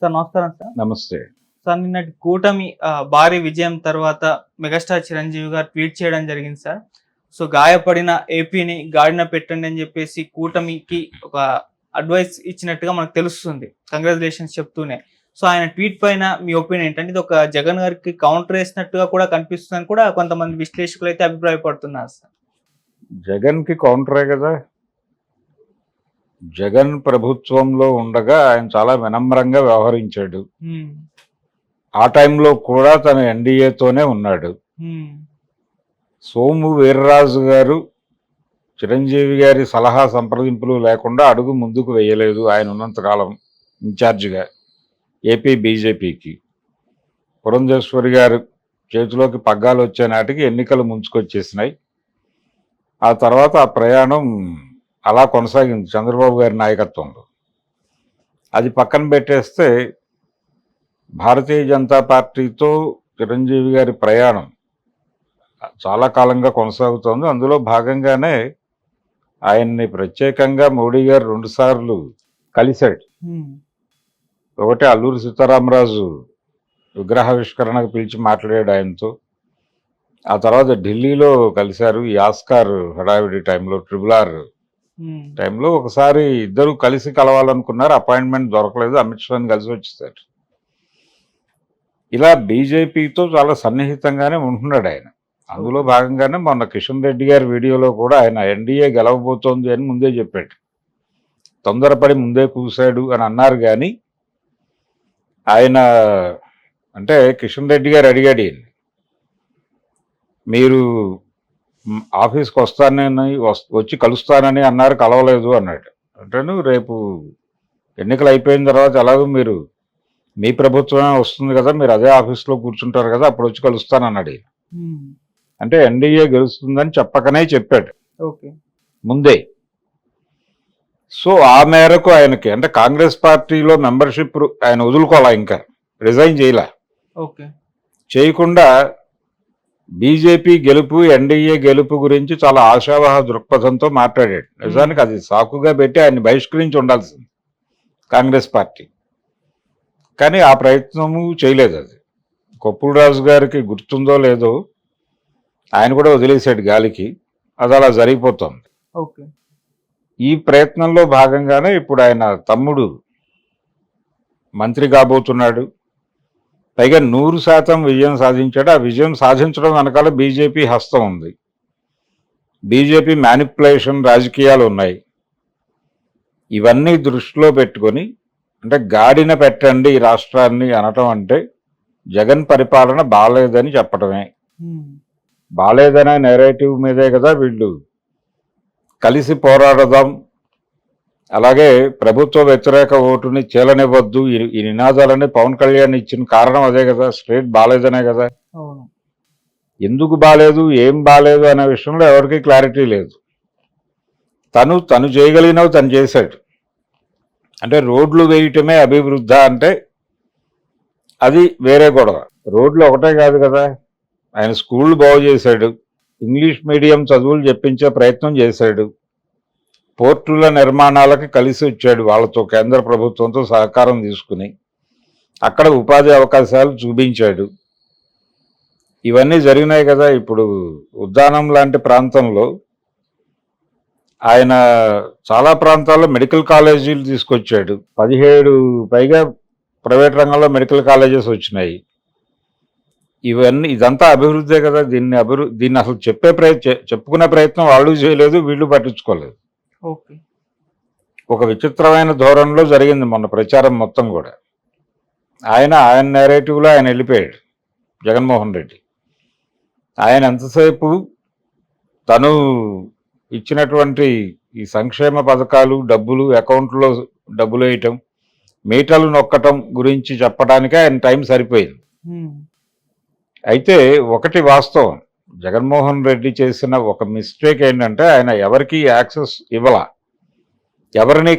Sir నమస్కారం sir. నమస్తే. Sir నిన్నటి కూటమి భారీ విజయం తర్వాత మెగాస్టార్ చిరంజీవి గారు ట్వీట్ చేయడం జరిగింది సార్. సో గాయపడిన ఏపీని గాడిన పెట్టండి అని చెప్పేసి కూటమికి ఒక అడ్వైస్ ఇచ్చినట్టుగా మనకు తెలుస్తుంది. కంగ్రాచులేషన్స్ చెప్తూనే. సో ఆయన ట్వీట్ పైన మీ ఒపీనియన్ ఏంటంటే ఇది ఒక జగన్ గారికి కౌంటర్ వేసినట్టుగా కూడా కనిపిస్తుందని కూడా కొంతమంది విశ్లేషకులు అయితే అభిప్రాయపడుతున్నారు సార్. జగన్కి కౌంటరే కదా. జగన్ ప్రభుత్వంలో ఉండగా ఆయన చాలా వినమ్రంగా వ్యవహరించాడు. ఆ టైంలో కూడా తన ఎన్డీఏతోనే ఉన్నాడు. సోము వీర్రాజు గారు చిరంజీవి గారి సలహా సంప్రదింపులు లేకుండా అడుగు ముందుకు వేయలేదు ఆయన ఉన్నంతకాలం ఇన్ఛార్జిగా ఏపీ బీజేపీకి. పురంధేశ్వరి గారు చేతిలోకి పగ్గాలు వచ్చే నాటికి ఎన్నికలు ముంచుకొచ్చేసినాయి. ఆ తర్వాత ఆ ప్రయాణం అలా కొనసాగింది చంద్రబాబు గారి నాయకత్వంలో. అది పక్కన పెట్టేస్తే భారతీయ జనతా పార్టీతో చిరంజీవి గారి ప్రయాణం చాలా కాలంగా కొనసాగుతోంది. అందులో భాగంగానే ఆయన్ని ప్రత్యేకంగా మోడీ గారు 2 సార్లు కలిశాడు. ఒకటి అల్లూరి సీతారామరాజు విగ్రహావిష్కరణకు పిలిచి మాట్లాడాడు ఆయనతో. ఆ తర్వాత ఢిల్లీలో కలిశారు ఈ ఆస్కార్ హడావిడి టైంలో, RRR టైంలో ఒకసారి ఇద్దరు కలిసి కలవాలనుకున్నారు. అపాయింట్మెంట్ దొరకలేదు. అమిత్ షాని కలిసి వచ్చేసారు. ఇలా బీజేపీతో చాలా సన్నిహితంగానే ఉంటున్నాడు ఆయన. అందులో భాగంగానే మొన్న కిషన్ రెడ్డి గారి వీడియోలో కూడా ఆయన ఎన్డీఏ గెలవబోతోంది అని ముందే చెప్పాడు. తొందరపడి ముందే కూశాడు అని అన్నారు. కానీ ఆయన అంటే కిషన్ రెడ్డి గారు అడిగాడు ఈయన్ని, మీరు ఆఫీస్కి వస్తానని వచ్చి కలుస్తానని అన్నారు, కలవలేదు అన్నాడు. అంటే రేపు ఎన్నికలు అయిపోయిన తర్వాత ఎలాగో మీరు మీ ప్రభుత్వమే వస్తుంది కదా, మీరు అదే ఆఫీస్లో కూర్చుంటారు కదా, అప్పుడు వచ్చి కలుస్తానన్నాడు ఈయన. అంటే ఎన్డీఏ గెలుస్తుందని చెప్పకనే చెప్పాడు ముందే. సో ఆ మేరకు ఆయనకి అంటే కాంగ్రెస్ పార్టీలో మెంబర్షిప్ ఆయన వదులుకోవాలా, ఇంకా రిజైన్ చేయలే. చేయకుండా బీజేపీ గెలుపు, ఎన్డీఏ గెలుపు గురించి చాలా ఆశావహ దృక్పథంతో మాట్లాడాడు. నిజానికి అది సాకుగా పెట్టి ఆయన్ని బహిష్కరించి ఉండాల్సింది కాంగ్రెస్ పార్టీ. కానీ ఆ ప్రయత్నము చేయలేదు. అది కొప్పుల రాజు గారికి గుర్తుందో లేదో, ఆయన కూడా వదిలేశాడు గాలికి. అది అలా జరిగిపోతుంది. ఈ ప్రయత్నంలో భాగంగానే ఇప్పుడు ఆయన తమ్ముడు మంత్రి కాబోతున్నాడు. పైగా 100% విజయం సాధించాడు. ఆ విజయం సాధించడం వెనకాల బీజేపీ హస్తం ఉంది. బీజేపీ మ్యానిపులేషన్ రాజకీయాలు ఉన్నాయి. ఇవన్నీ దృష్టిలో పెట్టుకొని అంటే గాడిన పెట్టండి ఈ రాష్ట్రాన్ని అనటం అంటే జగన్ పరిపాలన బాలేదని చెప్పటమే. బాలేదనే నెరేటివ్ మీదే కదా వీళ్ళు కలిసి పోరాడదాం, అలాగే ప్రభుత్వ వ్యతిరేక ఓటుని చీలనివ్వద్దు, ఈ నినాదాలని పవన్ కళ్యాణ్ ఇచ్చిన కారణం అదే కదా, స్టేట్ బాలేదనే కదా. ఎందుకు బాలేదు, ఏం బాలేదు అనే విషయంలో ఎవరికి క్లారిటీ లేదు. తను చేయగలిగినవి తను చేశాడు. అంటే రోడ్లు వేయటమే అభివృద్ధి అంటే అది వేరే గొడవ. రోడ్లు ఒకటే కాదు కదా, ఆయన స్కూళ్ళు బాగు చేశాడు, ఇంగ్లీష్ మీడియం చదువులు చెప్పించే ప్రయత్నం చేశాడు, పోర్టుల నిర్మాణాలకి కలిసి వచ్చాడు వాళ్ళతో, కేంద్ర ప్రభుత్వంతో సహకారం తీసుకుని అక్కడ ఉపాధి అవకాశాలు చూపించాడు. ఇవన్నీ జరిగినాయి కదా. ఇప్పుడు ఉద్దానం లాంటి ప్రాంతంలో ఆయన చాలా ప్రాంతాల్లో మెడికల్ కాలేజీలు తీసుకొచ్చాడు. 17 పైగా ప్రైవేట్ రంగంలో మెడికల్ కాలేజెస్ వచ్చినాయి. ఇదంతా అభివృద్ధే కదా. దీన్ని అసలు చెప్పుకునే ప్రయత్నం వాళ్ళు చేయలేదు, వీళ్ళు పట్టించుకోలేదు. ఒక విచిత్రమైన ధోరణిలో జరిగింది మొన్న ప్రచారం మొత్తం కూడా. ఆయన నెరేటివ్లో ఆయన వెళ్ళిపోయాడు జగన్మోహన్ రెడ్డి. ఆయన ఎంతసేపు తను ఇచ్చినటువంటి ఈ సంక్షేమ పథకాలు, డబ్బులు, అకౌంట్లో డబ్బులు వేయటం, మీటర్లు నొక్కటం గురించి చెప్పడానికే ఆయన టైం సరిపోయింది. అయితే ఒకటి వాస్తవం, జగన్మోహన్ రెడ్డి చేసిన ఒక మిస్టేక్ ఏంటంటే ఆయన ఎవరికి యాక్సెస్ ఇవ్వలా, ఎవరిని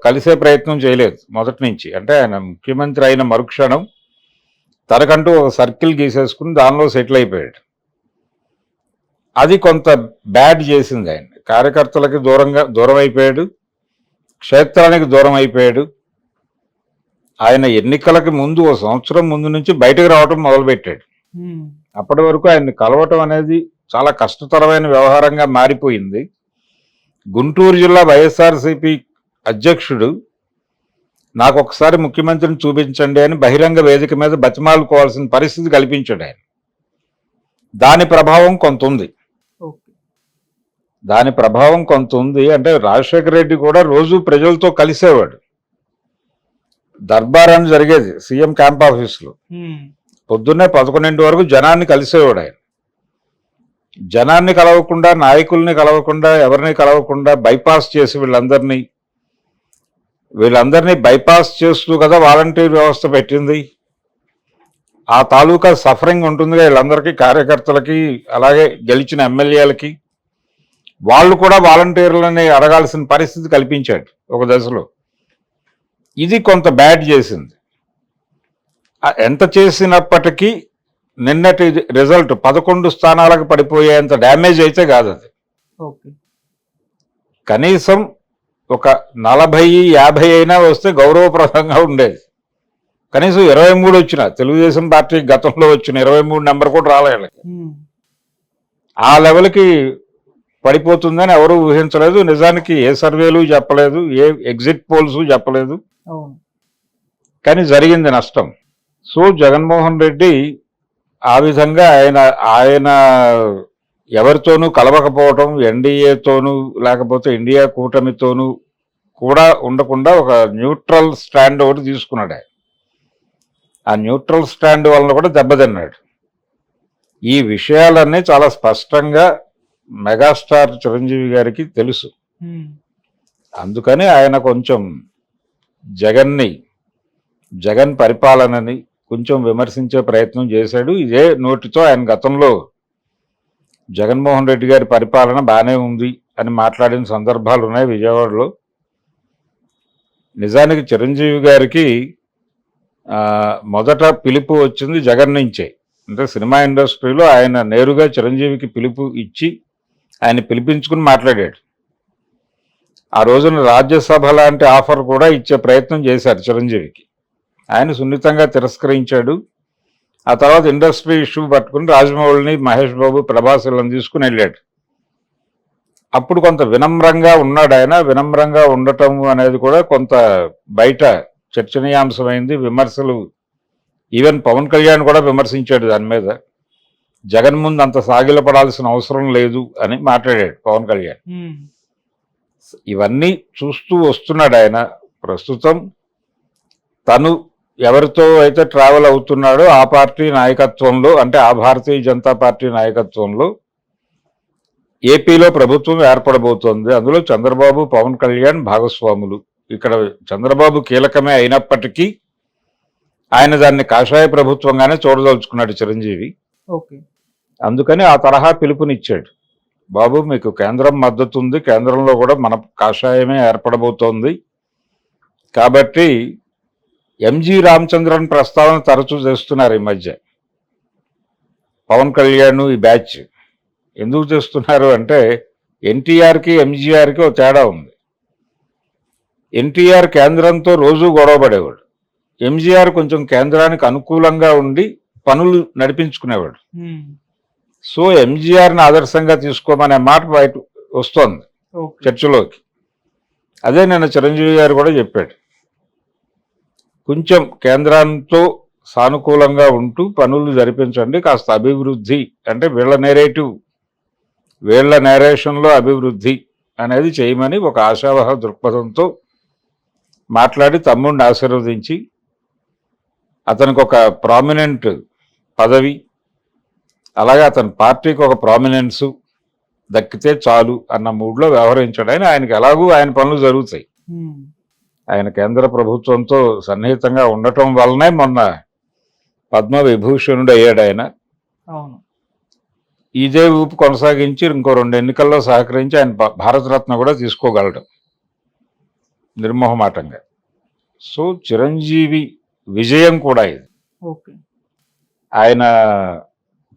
కలిసే ప్రయత్నం చేయలేదు మొదటి నుంచి. అంటే ఆయన ముఖ్యమంత్రి అయిన మరుక్షణం తనకంటూ ఒక సర్కిల్ గీసేసుకుని దానిలో సెటిల్ అయిపోయాడు. అది కొంత బ్యాడ్ చేసింది ఆయన. కార్యకర్తలకి దూరం అయిపోయాడు, క్షేత్రానికి దూరం అయిపోయాడు. ఆయన ఎన్నికలకి ముందు ఓ సంవత్సరం ముందు నుంచి బయటకు రావటం మొదలుపెట్టాడు. ఉమ్, అప్పటి వరకు ఆయన్ని కలవటం అనేది చాలా కష్టతరమైన వ్యవహారంగా మారిపోయింది. గుంటూరు జిల్లా వైఎస్ఆర్సీపీ అధ్యక్షుడు నాకు ఒకసారి ముఖ్యమంత్రిని చూపించండి అని బహిరంగ వేదిక మీద బతిమాలుకోవాల్సిన పరిస్థితి కల్పించాడు ఆయన. దాని ప్రభావం కొంత ఉంది. ఓకే. అంటే రాజశేఖర రెడ్డి కూడా రోజు ప్రజలతో కలిసేవాడు. దర్బార్ అని జరిగేది సీఎం క్యాంప్ ఆఫీస్లో. ఉమ్, పొద్దున్నే 11 వరకు జనాన్ని కలిసేవాడు ఆయన. జనాన్ని కలవకుండా, నాయకుల్ని కలవకుండా, ఎవరిని కలవకుండా బైపాస్ చేసి వీళ్ళందరినీ బైపాస్ చేస్తూ కదా వాలంటీర్ వ్యవస్థ పెట్టింది. ఆ తాలూకా సఫరింగ్ ఉంటుందిగా వీళ్ళందరికీ, కార్యకర్తలకి, అలాగే గెలిచిన ఎమ్మెల్యేలకి. వాళ్ళు కూడా వాలంటీర్లని అడగాల్సిన పరిస్థితి కల్పించాడు ఒక దశలో. ఇది కొంత బ్యాడ్ చేసింది. ఎంత చేసినప్పటికీ నిన్నటి రిజల్ట్ 11 స్థానాలకు పడిపోయేంత డ్యామేజ్ అయితే కాదు అది. ఓకే. కనీసం ఒక 40-50 అయినా వస్తే గౌరవప్రదంగా ఉండేది. కనీసం 23 వచ్చిన తెలుగుదేశం పార్టీ గతంలో వచ్చిన 23 నెంబర్ కూడా రాలేదు. ఉమ్, ఆ లెవెల్కి పడిపోతుందని ఎవరూ ఊహించలేదు. నిజానికి ఏ సర్వేలు చెప్పలేదు, ఏ ఎగ్జిట్ పోల్స్ చెప్పలేదు. అవును. కానీ జరిగింది నష్టం. సో జగన్మోహన్ రెడ్డి ఆ విధంగా ఆయన ఎవరితోనూ కలవకపోవటం, ఎన్డీఏతోనూ లేకపోతే ఇండియా కూటమితోనూ కూడా ఉండకుండా ఒక న్యూట్రల్ స్టాండ్ ఒకటి తీసుకున్నాడు ఆయన. ఆ న్యూట్రల్ స్టాండ్ వలన కూడా దెబ్బతిన్నాడు. ఈ విషయాలన్నీ చాలా స్పష్టంగా మెగాస్టార్ చిరంజీవి గారికి తెలుసు. ఉమ్, అందుకని ఆయన కొంచెం జగన్ పరిపాలనని కొంచెం విమర్శించే ప్రయత్నం చేశాడు. ఇదే నోటితో ఆయన గతంలో జగన్మోహన్ రెడ్డి గారి పరిపాలన బాగానే ఉంది అని మాట్లాడిన సందర్భాలు ఉన్నాయి విజయవాడలో. నిజానికి చిరంజీవి గారికి మొదట పిలుపు వచ్చింది జగన్ నుంచే. అంటే సినిమా ఇండస్ట్రీలో ఆయన నేరుగా చిరంజీవికి పిలుపు ఇచ్చి ఆయన పిలిపించుకుని మాట్లాడాడు. ఆ రోజున రాజ్యసభ లాంటి ఆఫర్ కూడా ఇచ్చే ప్రయత్నం చేశారు చిరంజీవికి. ఆయన సున్నితంగా తిరస్కరించాడు. ఆ తర్వాత ఇండస్ట్రీ ఇష్యూ పట్టుకుని రాజమౌళిని, మహేష్ బాబు, ప్రభాస్లను తీసుకుని వెళ్ళాడు. అప్పుడు కొంత వినమ్రంగా ఉన్నాడు ఆయన. వినమ్రంగా ఉండటం అనేది కూడా కొంత బయట చర్చనీయాంశమైంది. విమర్శలు, ఈవెన్ పవన్ కళ్యాణ్ కూడా విమర్శించాడు దాని మీద. జగన్ ముందు అంత సాగిలపడాల్సిన అవసరం లేదు అని మాట్లాడాడు పవన్ కళ్యాణ్. ఉమ్, ఇవన్నీ చూస్తూ వస్తున్నాడు ఆయన. ప్రస్తుతం తను ఎవరితో అయితే ట్రావెల్ అవుతున్నాడో ఆ పార్టీ నాయకత్వంలో, అంటే ఆ భారతీయ జనతా పార్టీ నాయకత్వంలో ఏపీలో ప్రభుత్వం ఏర్పడబోతోంది. అందులో చంద్రబాబు, పవన్ కళ్యాణ్ భాగస్వాములు. ఇక్కడ చంద్రబాబు కీలకమే అయినప్పటికీ ఆయన దాన్ని కాషాయ ప్రభుత్వంగానే చూడదలుచుకున్నాడు చిరంజీవి. ఓకే. అందుకని ఆ తరహా పిలుపునిచ్చాడు. బాబు, మీకు కేంద్రం మద్దతు ఉంది, కేంద్రంలో కూడా మన కాషాయమే ఏర్పడబోతోంది. కాబట్టి ఎంజి రామచంద్రన్ ప్రస్తావన తరచూ చేస్తున్నారు ఈ మధ్య. పవన్ కళ్యాణ్ ఈ బ్యాచ్ ఎందుకు చేస్తున్నారు అంటే ఎన్టీఆర్కి ఎంజీఆర్కి ఒక తేడా ఉంది. ఎన్టీఆర్ కేంద్రంతో రోజు గొడవ పడేవాడు. ఎంజీఆర్ కొంచెం కేంద్రానికి అనుకూలంగా ఉండి పనులు నడిపించుకునేవాడు. ఉమ్, సో ఎంజీఆర్ని ఆదర్శంగా తీసుకోమనే మాట బయట వస్తోంది ఓకే. చర్చలోకి. అదే నిన్న చిరంజీవి గారు కూడా చెప్పాడు. కొంచెం కేంద్రంతో సానుకూలంగా ఉంటూ పనులు జరిపించండి, కాస్త అభివృద్ధి అంటే వీళ్ళ నేరేషన్లో అభివృద్ధి అనేది చేయమని ఒక ఆశావహ దృక్పథంతో మాట్లాడి తమ్ముడిని ఆశీర్వదించి అతనికి ఒక ప్రామినెంట్ పదవి, అలాగే అతని పార్టీకి ఒక ప్రామినెన్సు దక్కితే చాలు అన్న మూడ్లో వ్యవహరించాడు ఆయన. ఆయనకి ఎలాగూ ఆయన పనులు జరుగుతాయి. ఉమ్, ఆయన కేంద్ర ప్రభుత్వంతో సన్నిహితంగా ఉండటం వల్లనే మొన్న పద్మ విభూషణుడు అయ్యాడు ఆయన. అవును. ఇదే ఊపు కొనసాగించి ఇంకో 2 ఎన్నికల్లో సహకరించి ఆయన భారతరత్న కూడా తీసుకోగలడు నిర్మోహమాటంగా. సో చిరంజీవి విజయం కూడా ఇది. ఓకే. ఆయన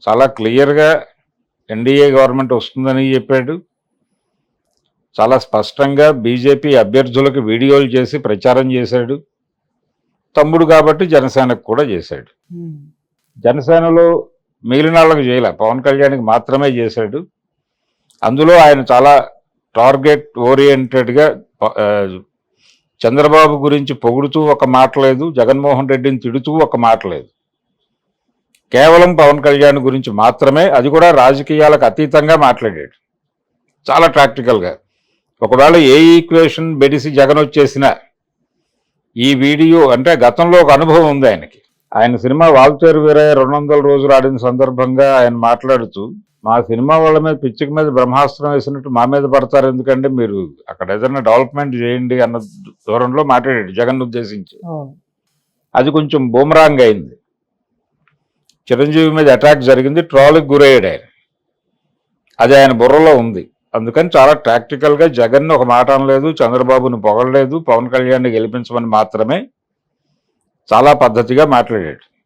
చాలా క్లియర్గా ఎన్డీఏ గవర్నమెంట్ వస్తుందని చెప్పాడు. చాలా స్పష్టంగా బీజేపీ అభ్యర్థులకు వీడియోలు చేసి ప్రచారం చేశాడు. తమ్ముడు కాబట్టి జనసేనకు కూడా చేశాడు. జనసేనలో మిగిలిన వాళ్ళకి చేయలే, పవన్ కళ్యాణ్కి మాత్రమే చేశాడు. అందులో ఆయన చాలా టార్గెట్ ఓరియంటెడ్గా చంద్రబాబు గురించి పొగుడుతూ ఒక మాట లేదు, జగన్మోహన్ రెడ్డిని తిడుతూ ఒక మాట లేదు. కేవలం పవన్ కళ్యాణ్ గురించి మాత్రమే, అది కూడా రాజకీయాలకు అతీతంగా మాట్లాడాడు చాలా ప్రాక్టికల్గా. ఒకవేళ ఏ ఈక్వేషన్ బెడిసి జగన్ వచ్చేసినా ఈ వీడియో అంటే గతంలో ఒక అనుభవం ఉంది ఆయనకి. ఆయన సినిమా వాల్తేరు వీరయ్య 200 రోజులు ఆడిన సందర్భంగా ఆయన మాట్లాడుతూ, మా సినిమా వాళ్ళ మీద పిచ్చికి మీద బ్రహ్మాస్త్రం వేసినట్టు మా మీద పడతారు ఎందుకంటే, మీరు అక్కడ ఏదైనా డెవలప్మెంట్ చేయండి అన్న దూరంలో మాట్లాడాడు జగన్ ఉద్దేశించి. అది కొంచెం బూమరాంగ్ అయింది. చిరంజీవి మీద అటాక్ జరిగింది, ట్రోల్కి గురయ్యాడు ఆయన. అది ఆయన బుర్రలో ఉంది. అందుకని చాలా ప్రాక్టికల్గా జగన్ ఒక మాట అనలేదు, చంద్రబాబును పొగడలేదు, పవన్ కళ్యాణ్ని గెలిపించమని మాత్రమే చాలా పద్ధతిగా మాట్లాడాడు.